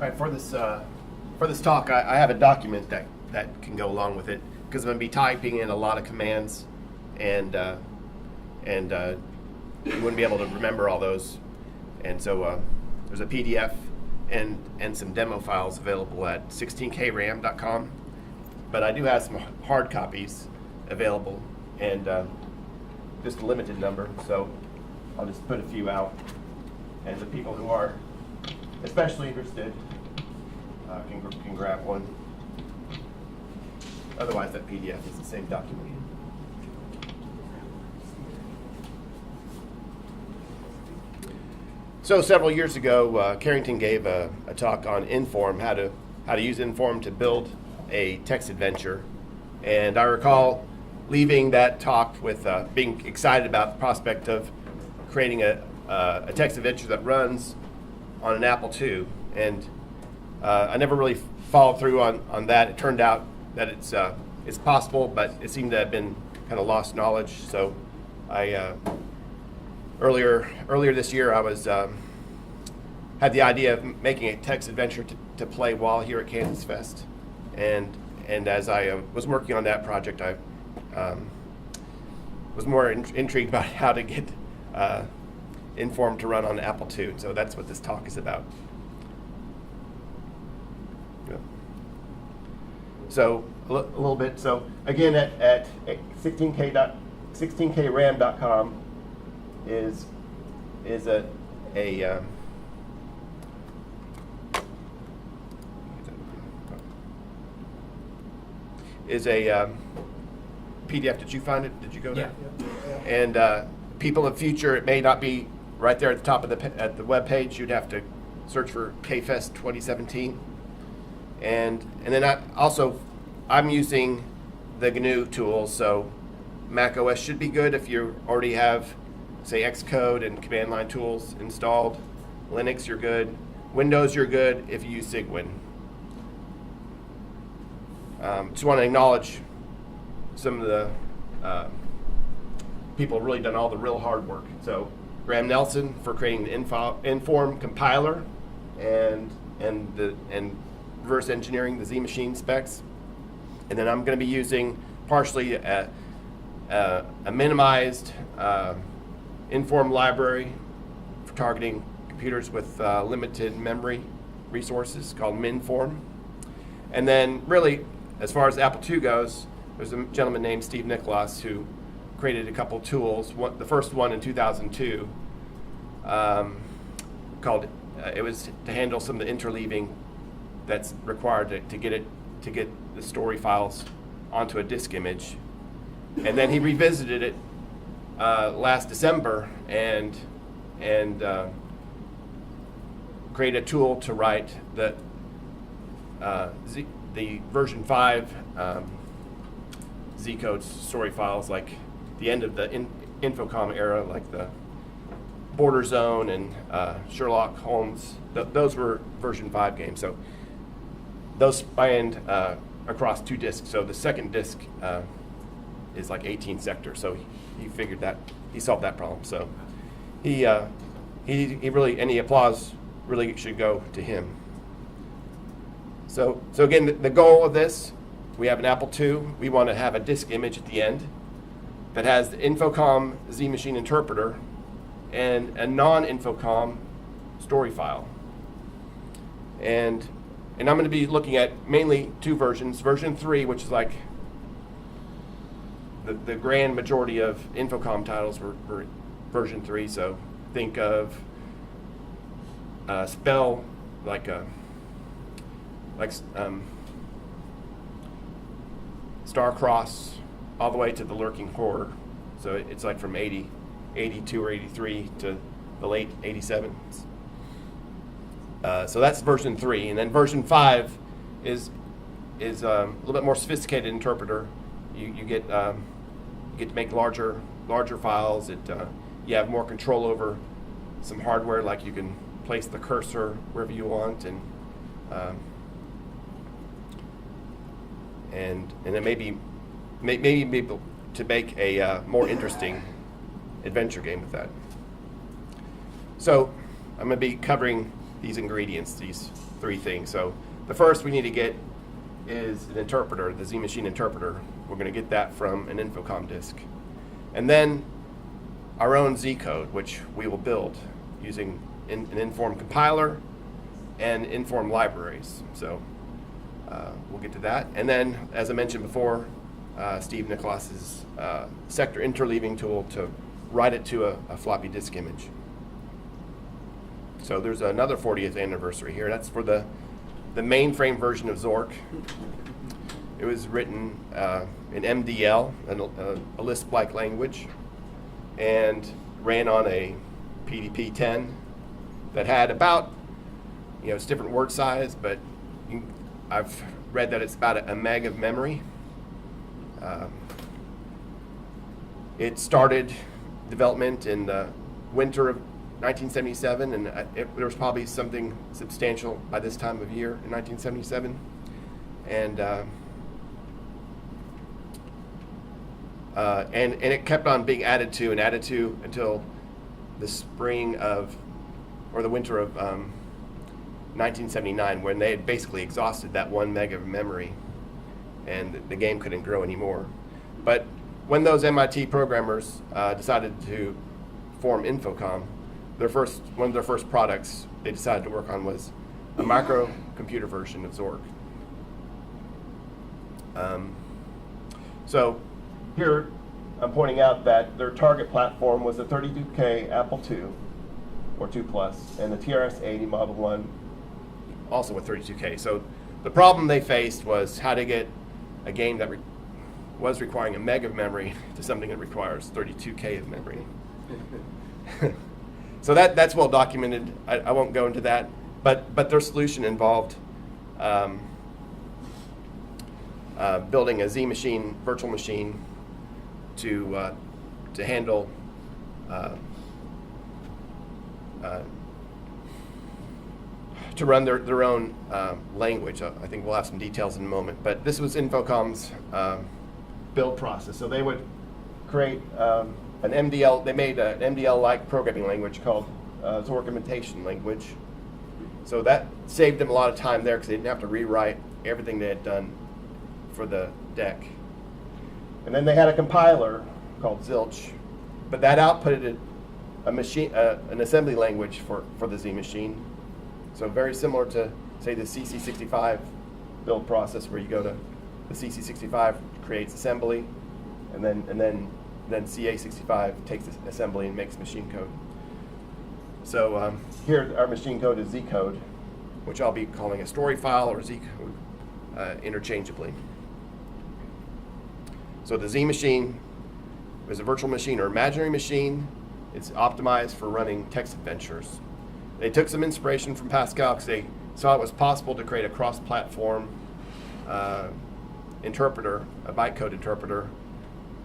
Right, for this talk, I have a document that can go along with it because I'm going to be typing in a lot of commands, and you wouldn't be able to remember all those. And so there's a PDF and some demo files available at 16kram.com. But I do have some hard copies available, and just a limited number. So I'll just put a few out, and the people who are especially interested can grab one. Otherwise, that PDF is the same document. So several years ago, Carrington gave a talk on Inform, how to use Inform to build a text adventure, and I recall leaving that talk with being excited about the prospect of creating a text adventure that runs on an Apple II, and I never really followed through on that. It turned out that it's possible, but it seemed to have been kind of lost knowledge. So I earlier this year I was had the idea of making a text adventure to play while here at Kansas Fest, and as I was working on that project, I was more intrigued about how to get Inform to run on Apple II. So that's what this talk is about. So a little bit. So again, at 16kram.com is a PDF. Did you find it? Did you go there? Yeah. And people of future, it may not be right there at the top of the web page. You'd have to search for KFest 2017. And then I'm using the GNU tools, so Mac OS should be good if you already have, say, Xcode and command line tools installed. Linux, you're good. Windows, you're good if you use Cygwin. Just want to acknowledge some of the people have really done all the real hard work. So Graham Nelson for creating the Inform compiler and reverse engineering the Z Machine specs. And then I'm going to be using partially a minimized Inform library for targeting computers with limited memory resources called MinForm. And then really, as far as Apple II goes, there's a gentleman named Steve Nicholas who created a couple tools. The first one in 2002 called it was to handle some of the interleaving that's required to get the story files onto a disk image. And then he revisited it last December and created a tool to write the version 5 Z-code story files, like the end of the Infocom era, like the Border Zone and Sherlock Holmes. Those were version 5 games. So those spanned across 2 disks. So the second disk is like 18 sectors. So he figured that, he solved that problem. So he really, any applause really should go to him. So again, the goal of this, we have an Apple II. We want to have a disk image at the end that has the Infocom Z Machine interpreter and a non-Infocom story file. And I'm going to be looking at mainly 2 versions. Version 3, which is like the grand majority of Infocom titles were version 3. So think of spell Starcross all the way to the Lurking Horror. So it's like from 82 or 83 to the late 87s. So that's version 3. And then version 5 is a little bit more sophisticated interpreter. You get to make larger files. You have more control over some hardware, like you can place the cursor wherever you want, and then maybe be able to make a more interesting adventure game with that. So I'm going to be covering these ingredients, these three things. So the first we need to get is an interpreter, the Z Machine interpreter. We're going to get that from an Infocom disk. And then our own Z code, which we will build using an Inform compiler and Inform libraries. So we'll get to that. And then, as I mentioned before, Steve Nicholas's sector interleaving tool to write it to a floppy disk image. So there's another 40th anniversary here. That's for the mainframe version of Zork. It was written in MDL, a Lisp-like language, and ran on a PDP-10 that had about, it's different word size, but I've read that it's about a meg of memory. It started development in the winter of 1977, and there was probably something substantial by this time of year in 1977. And it kept on being added to until the spring of, or the winter of 1979, when they had basically exhausted that 1 meg of memory, and the game couldn't grow anymore. But when those MIT programmers decided to form Infocom, one of their first products they decided to work on was a microcomputer version of Zork. So here I'm pointing out that their target platform was the 32K Apple II, or II Plus, and the TRS-80 Model 1, also with 32K. So the problem they faced was how to get a game that was requiring a meg of memory to something that requires 32K of memory. So that's well documented. I won't go into that, but their solution involved building a Z machine, virtual machine, to handle to run their own language. I think we'll have some details in a moment. But this was Infocom's build process. So they would create an MDL. They made an MDL-like programming language called Zork Imitation Language. So that saved them a lot of time there because they didn't have to rewrite everything they had done for the deck. And then they had a compiler called Zilch, but that outputted a machine, an assembly language for the Z machine. So very similar to, say, the CC65 build process, where you go to the CC65 creates assembly, and then CA65 takes the assembly and makes machine code. So here our machine code is Z code, which I'll be calling a story file or Z code interchangeably. So the Z machine is a virtual machine or imaginary machine. It's optimized for running text adventures. They took some inspiration from Pascal because they saw it was possible to create a cross-platform interpreter, a bytecode interpreter.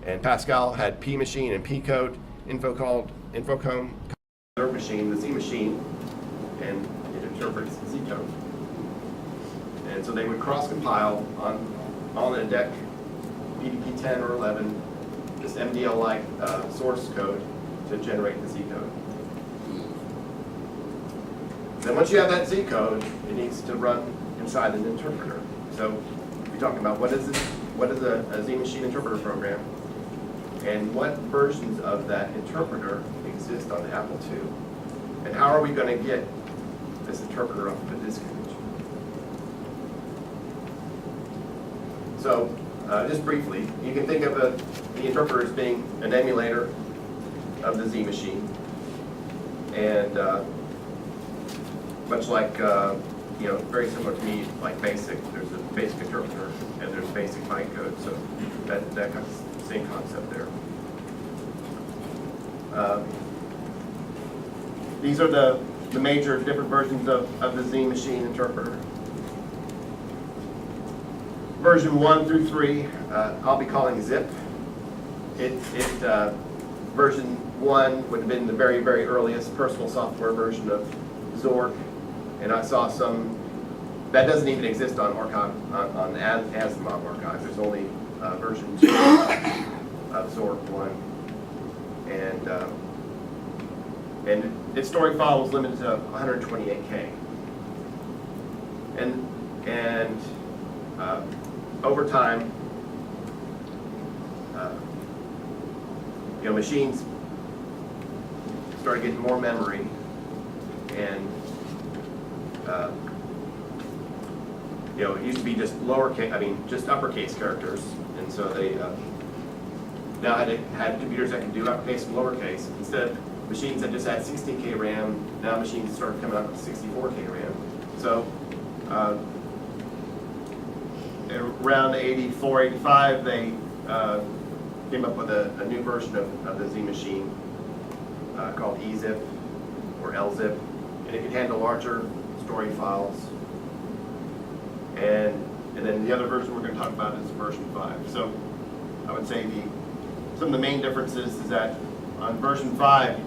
And Pascal had P machine and P code. Infocom their machine, the Z machine, and it interprets Z code. And so they would cross-compile on a deck, PDP 10 or 11, this MDL-like source code to generate the Z code. Then once you have that Z code, it needs to run inside an interpreter. So we're talking about what is a Z machine interpreter program, and what versions of that interpreter exist on the Apple II, and how are we going to get this interpreter off of a disk image. So just briefly, you can think of the interpreter as being an emulator of the Z machine, and much like very similar to me, like BASIC. There's a BASIC interpreter and there's BASIC bytecode, so that kind of same concept there. These are the major different versions of the Z machine interpreter. Version 1 through 3, I'll be calling ZIP. Version 1 would have been the very, very earliest personal software version of Zork, and I saw some that doesn't even exist on Asimov archive. There's only version 2 of Zork 1, and its story file was limited to 128K. And over time, machines started getting more memory, and it used to be just just uppercase characters, and so they now had computers that could do uppercase and lowercase. Instead of machines that just had 16K RAM, now machines started coming out with 64K RAM. So around 84, 85, they came up with a new version of the Z machine called EZIP or LZIP, and it could handle larger story files. And then the other version we're going to talk about is version 5. So I would say some of the main differences is that on version 5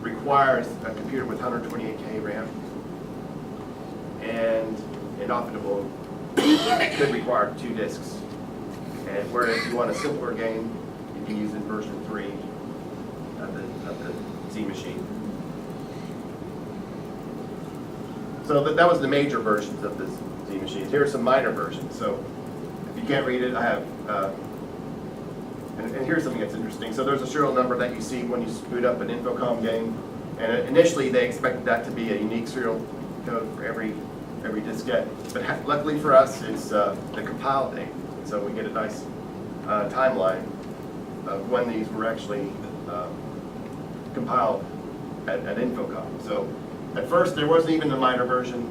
requires a computer with 128K RAM, and often it will could require 2 disks. And whereas if you want a simpler game, you can use in version 3 of the Z machine. So that was the major versions of the Z machines. Here are some minor versions. So if you can't read it, I have, and here's something that's interesting. So there's a serial number that you see when you boot up an Infocom game. And initially they expected that to be a unique serial code for every diskette. But luckily for us, it's the compile date. So we get a nice timeline of when these were actually compiled at Infocom. So at first there wasn't even a minor version.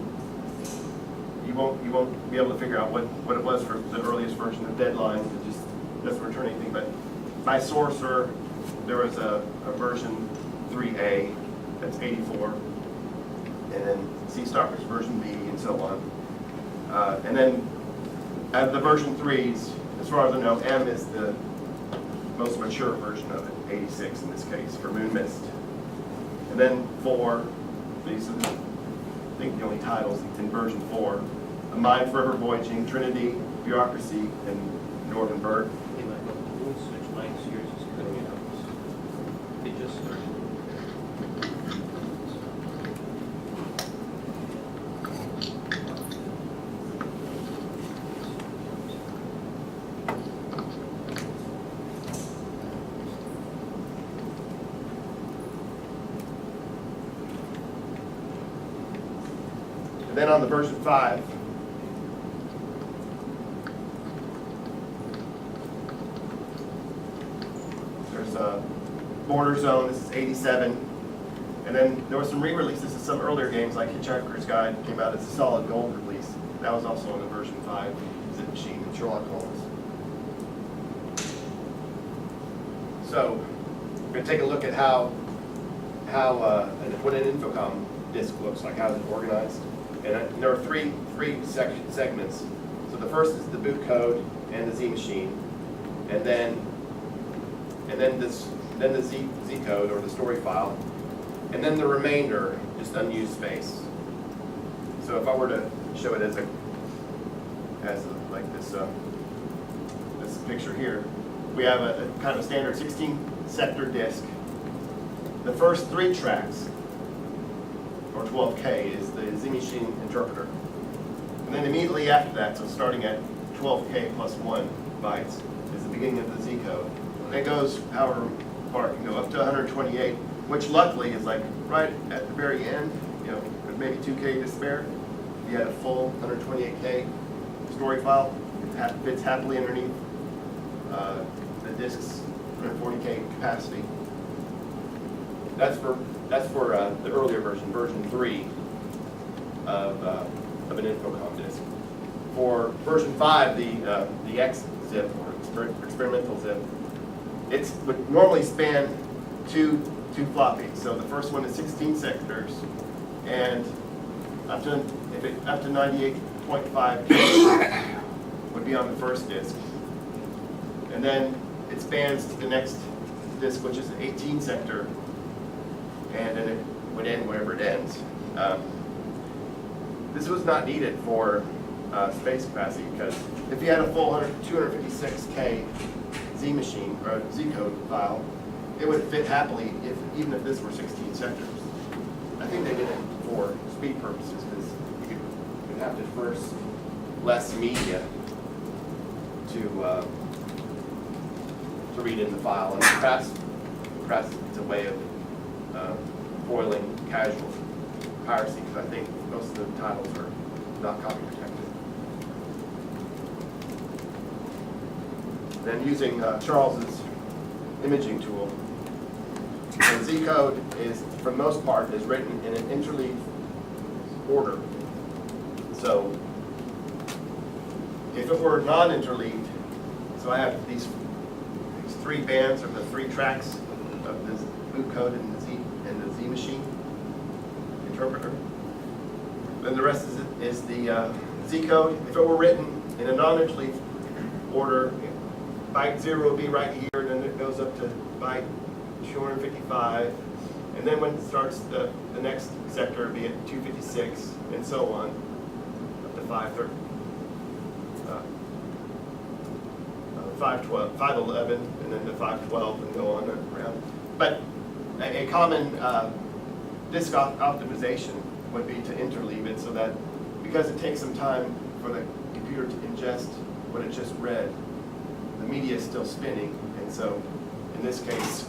You won't be able to figure out what it was for the earliest version of Deadline. It just doesn't return anything. But by Sorcerer, there was a version 3A that's 84, and then C-Stalker's version B, and so on. And then at the version 3s, as far as I know, M is the most mature version of it, 86 in this case, for Moon Mist. And then 4, these are I think the only titles in version 4, A Mind Forever Voyaging, Trinity, Bureaucracy, and Northern Bird. Hey, Michael, the moon switch mics, yours is cutting out. It just started. And then on the version 5, there's a Border Zone, this is 87. And then there was some re-releases of some earlier games like Hitchhiker's Guide came out as a solid gold release. That was also on the version 5 ZIP machine and Sherlock Holmes. So we're going to take a look at what an Infocom disk looks like, how it's organized. And there are three segments. So the first is the boot code and the Z machine, and then the Z code or the story file, and then the remainder, just unused space. So if I were to show it as like this picture here, we have a kind of standard 16 sector disk. The first 3 tracks, or 12K, is the Z machine interpreter. And then immediately after that, so starting at 12K plus 1 bytes, is the beginning of the Z code. And it goes however far it can go, up to 128, which luckily is like right at the very end, with maybe 2K to spare. If you had a full 128K story file, it fits happily underneath the disk's 140K capacity. That's for the earlier version 3 of an Infocom disk. For version 5, the X-Zip or experimental zip, it would normally span two floppies. So the first one is 16 sectors, and up to 98.5K would be on the first disk, and then it spans to the next disk, which is an 18 sector. And then it would end wherever it ends. This was not needed for space capacity, because if you had a full 256K Z machine or Z code file, it would fit happily even if this were 16 sectors. I think they did it for speed purposes, because you could have to first less media to read in the file, and perhaps it's a way of foiling casual piracy, because I think most of the titles are not copy protected. Then using Charles's imaging tool, the Z code is, for the most part, is written in an interleaved order. So if it were non-interleaved, so I have these three bands, or the three tracks of this boot code in the Z machine interpreter. Then the rest is the Z code. If it were written in a non-interleaved order, byte 0 would be right here, and then it goes up to byte 255, and then when it starts the next sector would be at 256, and so on, up to 511, and then to 512, and go on and around. But a common disk optimization would be to interleave it, so that, because it takes some time for the computer to ingest what it just read, the media is still spinning, and so in this case,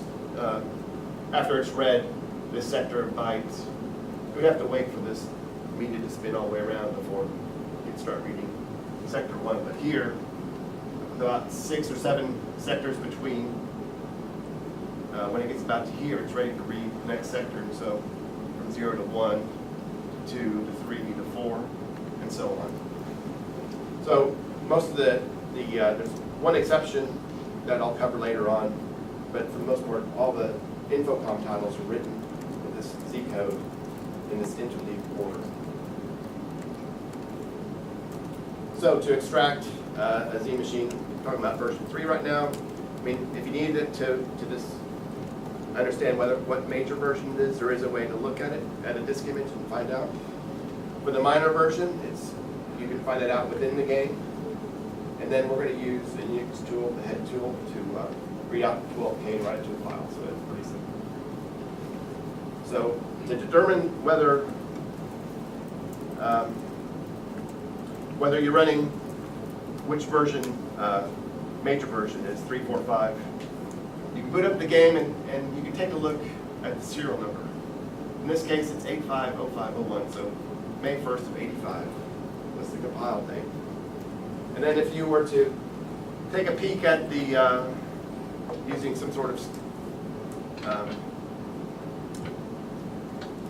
after it's read this sector of bytes, we have to wait for this media to spin all the way around before you can start reading sector 1. But here, with about 6 or 7 sectors between, when it gets about to here, it's ready to read the next sector, and so from 0 to 1, 2 to 3 to 4, and so on. So most of there's one exception that I'll cover later on, but for the most part, all the Infocom titles are written with this Z code in this interleaved order. So to extract a Z machine, I'm talking about version 3 right now. I mean, if you needed it to just understand what major version it is, there is a way to look at it at a disk image and find out. For the minor version, you can find it out within the game. And then we're going to use the Unix tool, the head tool, to read out 12K and write it to a file. So it's pretty simple. So to determine whether you're running which version, major version is 3, 4, 5, you can boot up the game and you can take a look at the serial number. In this case, it's 850501, so May 1st of 85 was the compile date. And then if you were to take a peek at the, using some sort of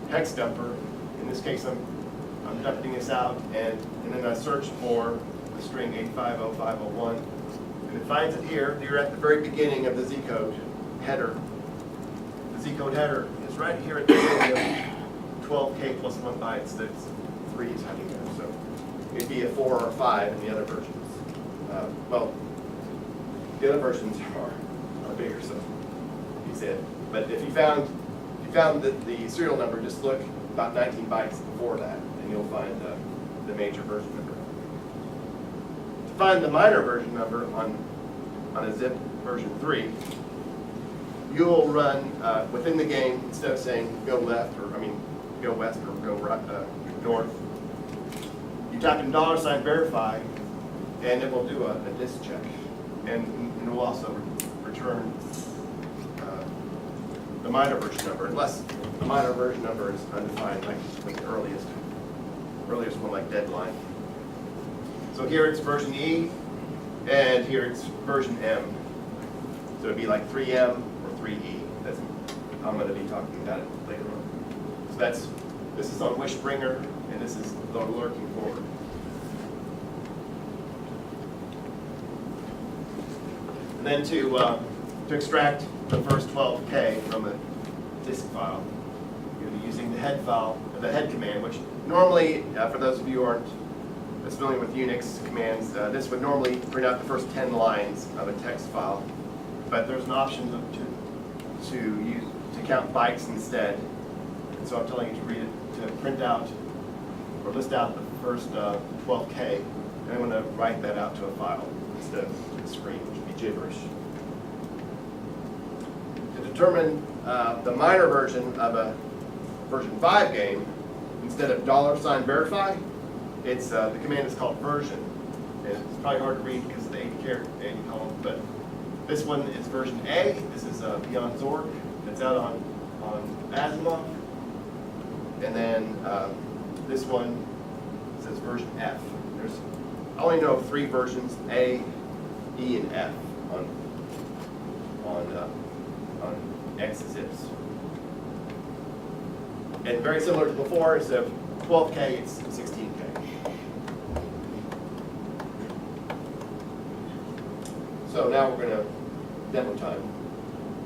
hex dumper, in this case I'm dumping this out, and then I search for the string 850501, and it finds it here. You're at the very beginning of the Z code header. The Z code header is right here at the beginning of 12K plus 1 bytes. That's 3 is hiding there, so it'd be a 4 or a 5 in the other versions. Well, the other versions are bigger, so you see it. But if you found the serial number, just look about 19 bytes before that, and you'll find the major version number. To find the minor version number on a zip version 3, you'll run within the game, instead of saying go left, or go west or go right, north, you type in $verify, and it will do a disk check, and it will also return the minor version number, unless the minor version number is undefined, like the earliest one, like deadline. So here it's version E, and here it's version M. So it'd be like 3M or 3E. I'm going to be talking about it later on. So this is on Wishbringer, and this is the lurking forward. And then to extract the first 12K from a disk file, you'll be using the head file, the head command, which normally, for those of you who aren't as familiar with Unix commands, this would normally print out the first 10 lines of a text file, but there's an option to count bytes instead. And so I'm telling you to read it, to print out or list out the first 12K, and I'm going to write that out to a file instead of to the screen, which would be gibberish. To determine the minor version of a version 5 game, instead of $verify, It's the command is called version, and it's probably hard to read because of the 80 column. But this one is version A. This is Beyond Zork. It's out on Asimov, and then this one says version F. I only know of 3 versions: A, E, and F on X-zips. And very similar to before, instead of 12K, it's 16K. So now we're going to demo time.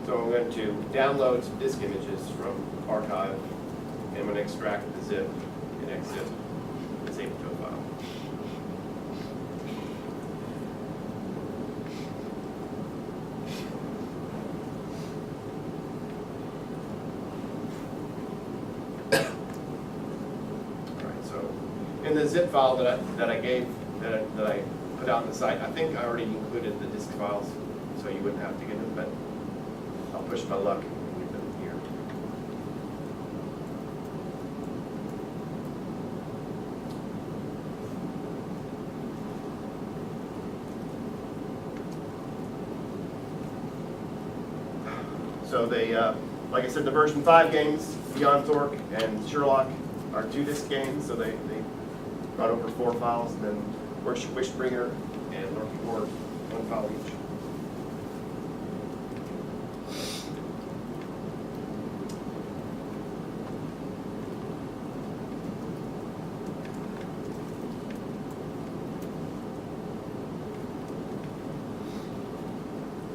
So I'm going to download some disk images from archive, and I'm going to extract the zip and exit and save it to a file. In the zip file that I put out on the site, I think I already included the disk files, so you wouldn't have to get them. But I'll push my luck and leave them here. So they, like I said, the version 5 games, Beyond Zork and Sherlock, are 2 disk games, so they brought over 4 files, and then Wishbringer and Lurking Horde, 1 file each.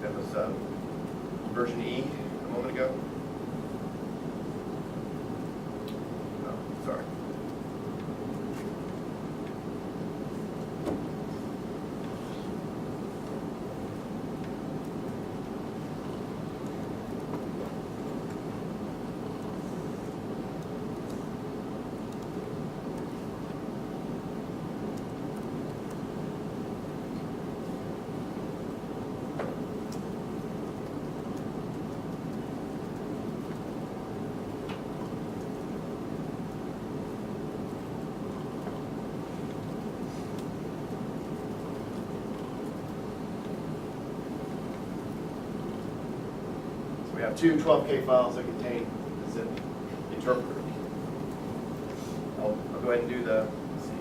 That was version E a moment ago. Oh, sorry. We have 2 12K files that contain the zip interpreter. I'll go ahead and do the, let's see.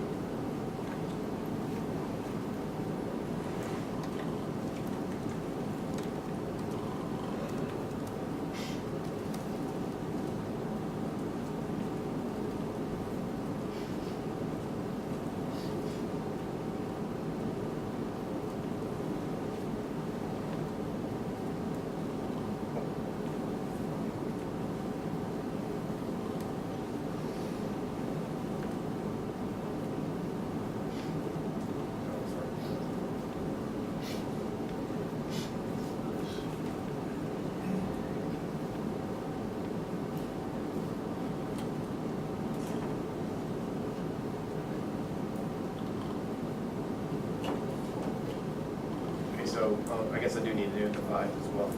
So I guess I do need to do the 5 as well.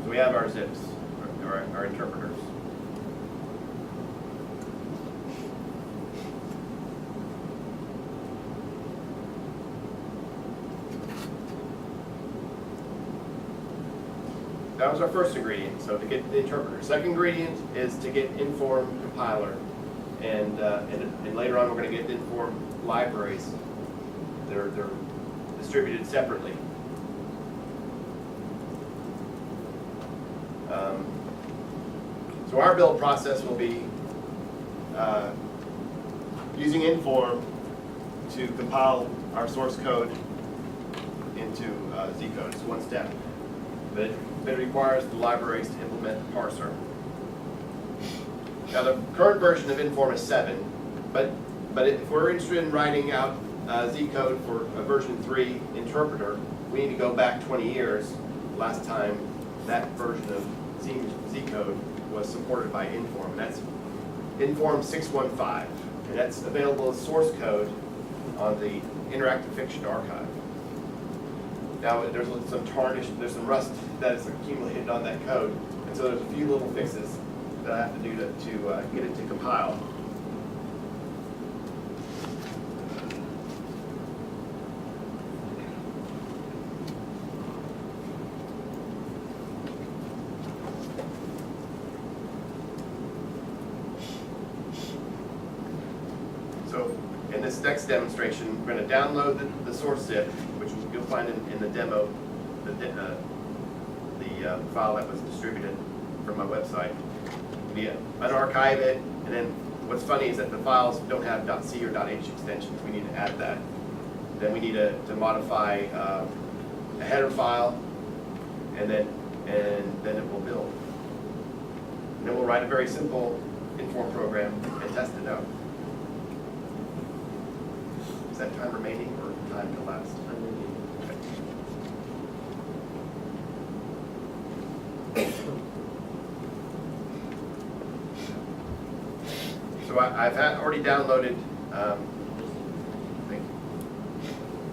So we have our zips, our interpreters. That was our first ingredient, so to get the interpreter. Second ingredient is to get Inform compiler, and later on we're going to get Inform libraries. They're distributed separately. So our build process will be using Inform to compile our source code into Z code. It's one step, but it requires the libraries to implement the parser. Now the current version of Inform is 7, but if we're interested in writing out Z code for a version 3 interpreter, we need to go back 20 years. Last time that version of Z code was supported by Inform, and that's Inform 615, and that's available as source code on the Interactive Fiction Archive. Now there's some tarnish, there's some rust that is accumulated on that code, and so there's a few little fixes that I have to do to get it to compile. So in this next demonstration, we're going to download the source zip, which you'll find in the demo, the file that was distributed from my website. We unarchive it, and then what's funny is that the files don't have .c or .h extensions. We need to add that. Then we need to modify a header file, and then it will build. And then we'll write a very simple Inform program and test it out. Is that time remaining or time to last? Okay. So I've already downloaded. Thank you.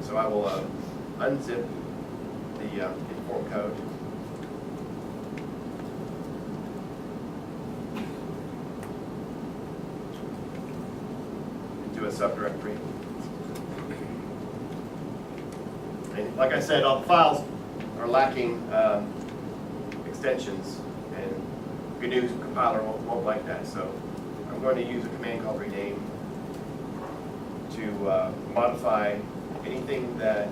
So I will unzip the Inform code. Into a subdirectory. And like I said, all the files are lacking extensions, and GNU compiler won't like that. So I'm going to use a command called rename to modify anything that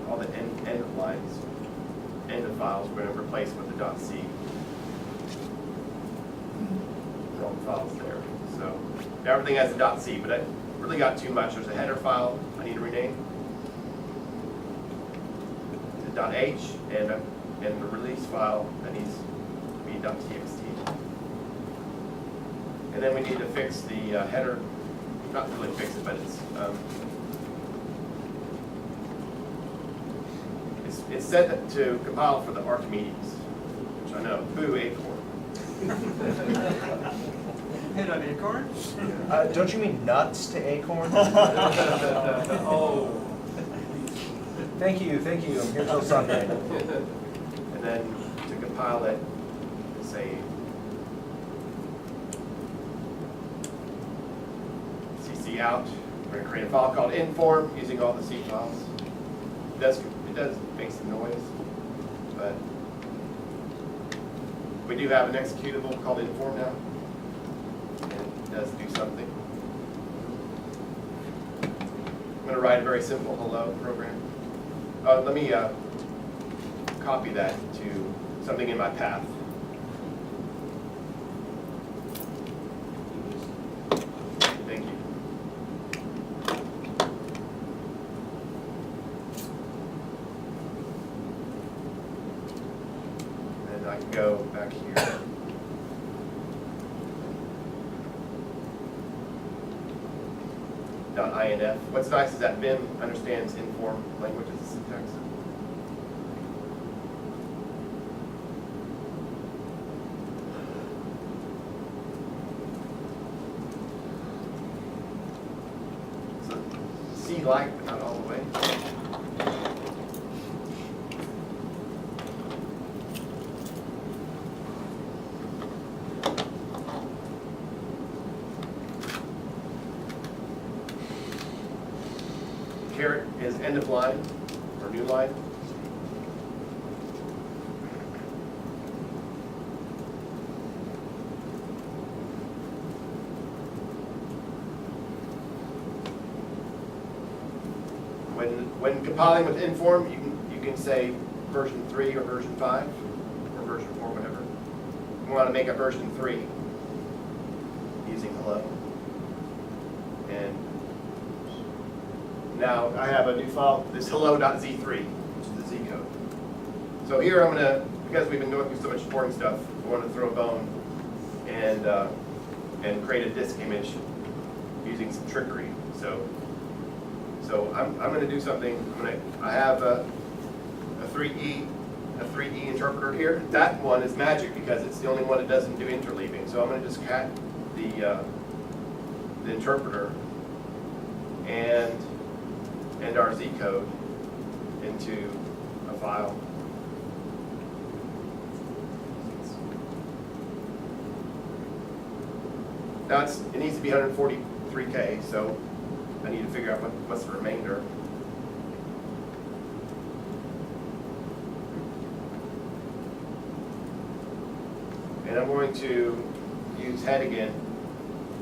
all the end of lines, end of files, we're going to replace with the .c. All the files there. So everything has a .c, but I really got too much. There's a header file I need to rename to .h, and the release file that needs to be .txt. And then we need to fix the header. Not really fix it, but it's set to compile for the Archimedes, which I know. Boo, Acorn. Hit on Acorn? Don't you mean nuts to Acorn? Oh. Thank you. I'm here till Sunday. And then to compile it, say cc out. We're going to create a file called Inform using all the C files. It does make some noise, but we do have an executable called Inform now, and it does do something. I'm going to write a very simple hello program. Let me copy that to something in my path. Thank you. And I can go back here. .inf. What's nice is that Vim understands Inform language as a syntax. So C-like, but not all the way. Caret is end of line or new line. When compiling with Inform, you can say version 3 or version 5 or version 4, whatever. want to make a version 3 using hello. And now I have a new file, this hello.z3, which is the Z code. So here I'm going to, because we've been going through so much boring stuff, I want to throw a bone and create a disk image using some trickery. So I'm going to do something. I have a 3E interpreter here. That one is magic because it's the only one that doesn't do interleaving. So I'm going to just cat the interpreter and our Z code into a file. Now it needs to be 143K, so I need to figure out what's the remainder. And I'm going to use head again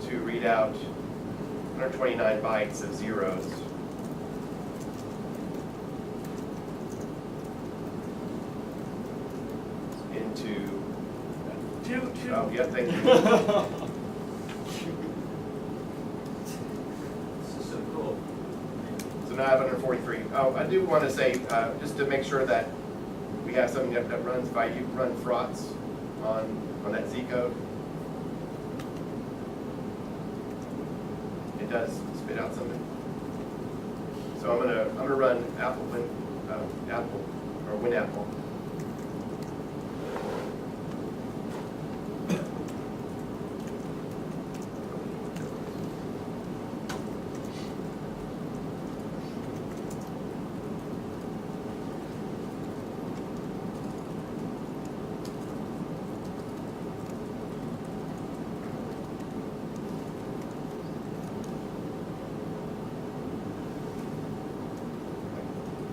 to read out 129 bytes of zeros. Into, oh, yeah, thank you. This is so cool. So now I have 143. Oh, I do want to say, just to make sure that we have something that runs by you, run frots on that Z code. It does spit out something. So I'm gonna run apple or WinApple.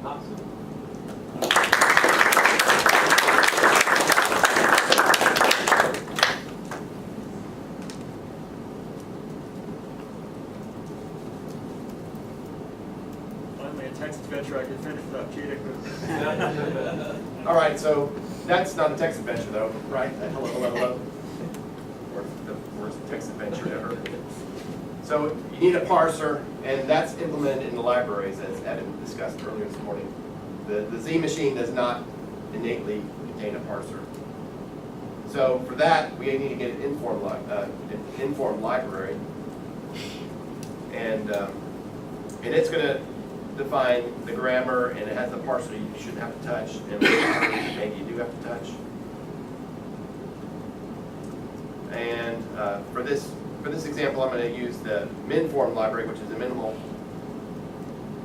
Awesome. Finally, a text adventure I can finish without cheating. All right, so that's not a text adventure though, right? That hello, hello, hello. Or the worst text adventure ever. So you need a parser, and that's implemented in the libraries as Evan discussed earlier this morning. The Z machine does not innately contain a parser. So for that, we need to get an inform library, and it's going to define the grammar, and it has the parser you shouldn't have to touch, and maybe you do have to touch. And for this example, I'm going to use the MinForm library, which is a minimal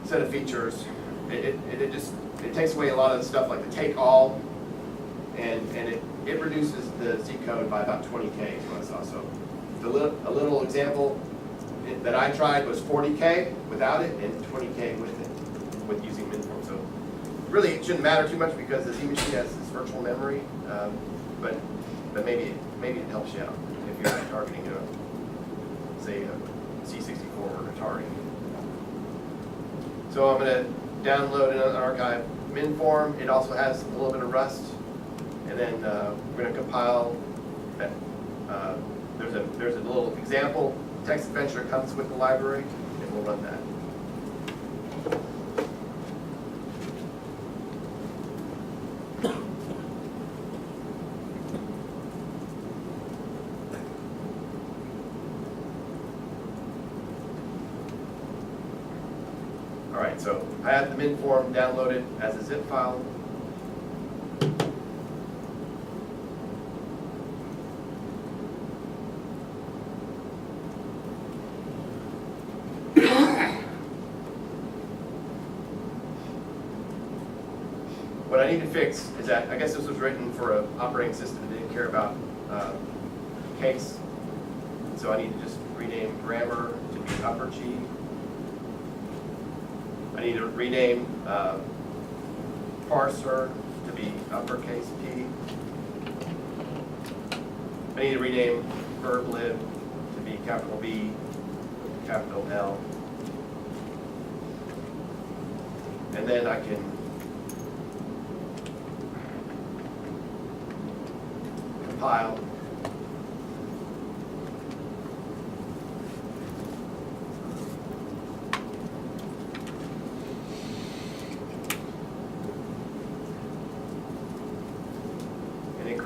set of features. It takes away a lot of the stuff like the take all, and it reduces the Z code by about 20K is what I saw. So a little example that I tried was 40K without it and 20K with it, with using MinForm. So really it shouldn't matter too much because the Z machine has this virtual memory, but maybe it helps you out if you're targeting say a C64 or Atari. So I'm going to download and archive MinForm. It also has a little bit of Rust, and then we're going to compile that. There's a little example text adventure that comes with the library, and we'll run that. All right, so I have the MinForm downloaded as a zip file. What I need to fix is that, I guess this was written for an operating system that didn't care about case. So I need to just rename grammar to be upper G. I need to rename parser to be uppercase P. I need to rename verblib to be capital B, capital L. And then I can compile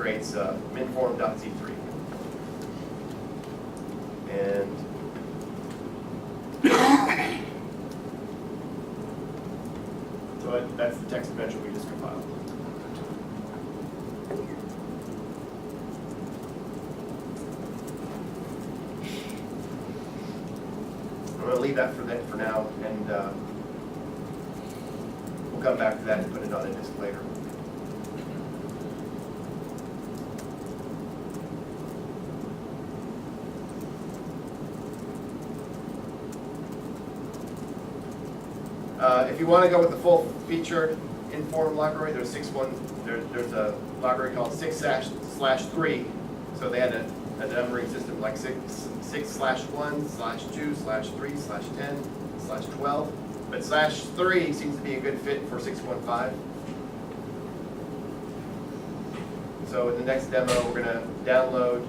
creates minform.z3. And so that's the text adventure we just compiled. I'm going to leave that for now, and we'll come back to that and put it on a disk later. If you want to go with the full featured Inform library, there's there's a library called 6/3. So they had a numbering system like 6/1/2/3/10/12. But /3 seems to be a good fit for 615. So in the next demo, we're going to download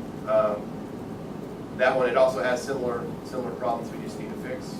that one. It also has similar problems we just need to fix.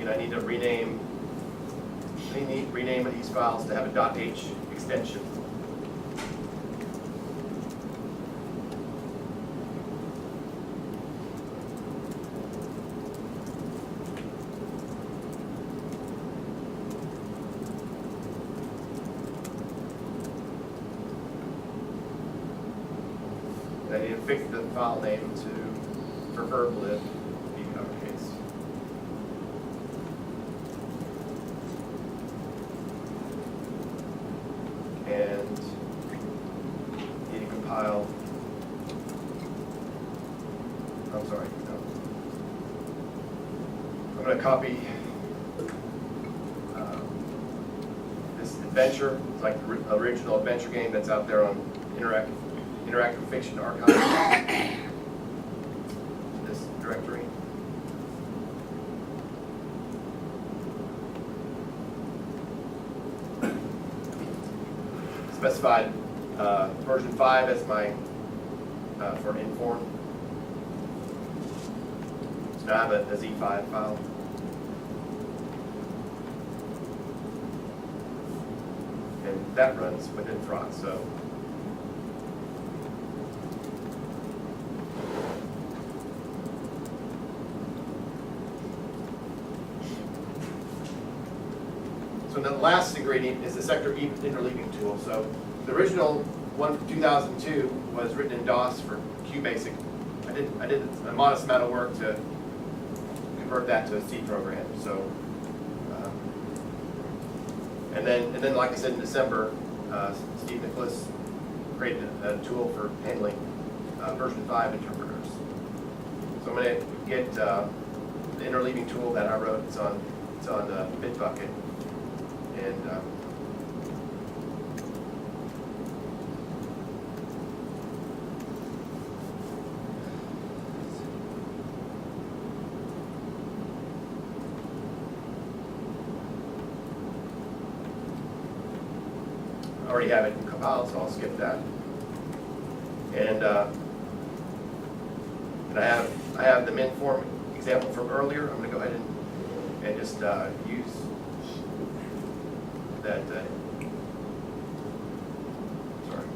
I need to rename these files to have a .h extension. I need to fix the file name for verblib be uppercase. And need to compile. I'm sorry. No. I'm going to copy this adventure. It's like the original adventure game that's out there on Interactive Fiction Archive. This directory. Specified version 5 as my for Inform. So now I have a Z5 file. And that runs within Frot, so. So the last ingredient is the sector interleaving tool. So the original one from 2002 was written in DOS for QBasic. I did a modest amount of work to convert that to a C program. So, and then like I said in December, Steve Nicholas created a tool for handling version 5 interpreters. So I'm going to get the interleaving tool that I wrote. It's on Bitbucket. And I already have it compiled, so I'll skip that. And I have the minform example from earlier. I'm going to go ahead and just use that. Sorry,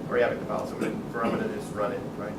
I already have it compiled, so I'm going to just run it, right?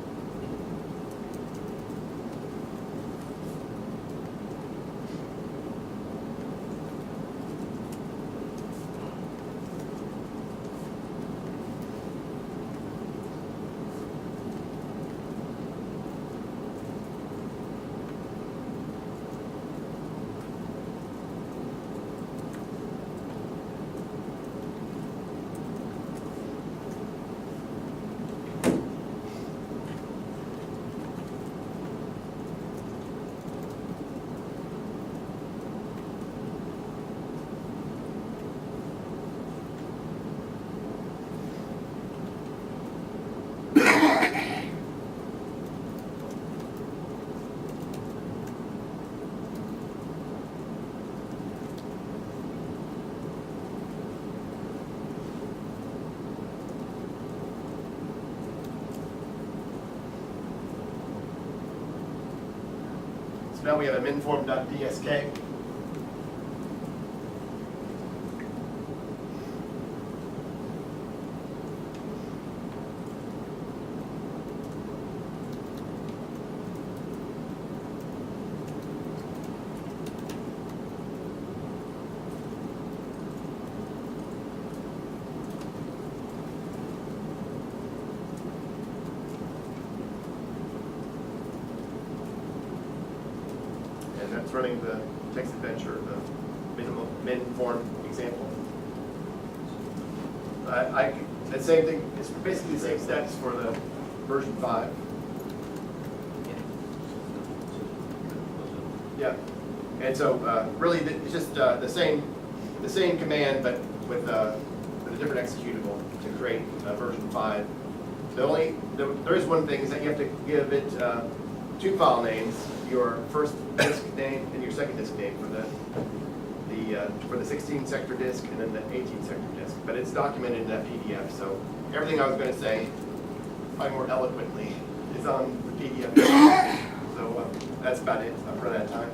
So now we have a minform.dsk. And that's running the text adventure, the minimal min-form example. The same thing, it's basically the same steps for the version 5. Yeah, and so really it's just the same command, but with a different executable to create version 5. There is one thing is that you have to give it 2 file names: your first disk name and your second disk name for the 16 sector disk and then the 18 sector disk. But it's documented in that PDF, so everything I was going to say, probably more eloquently, is on the PDF. So that's about it. I've run out of time.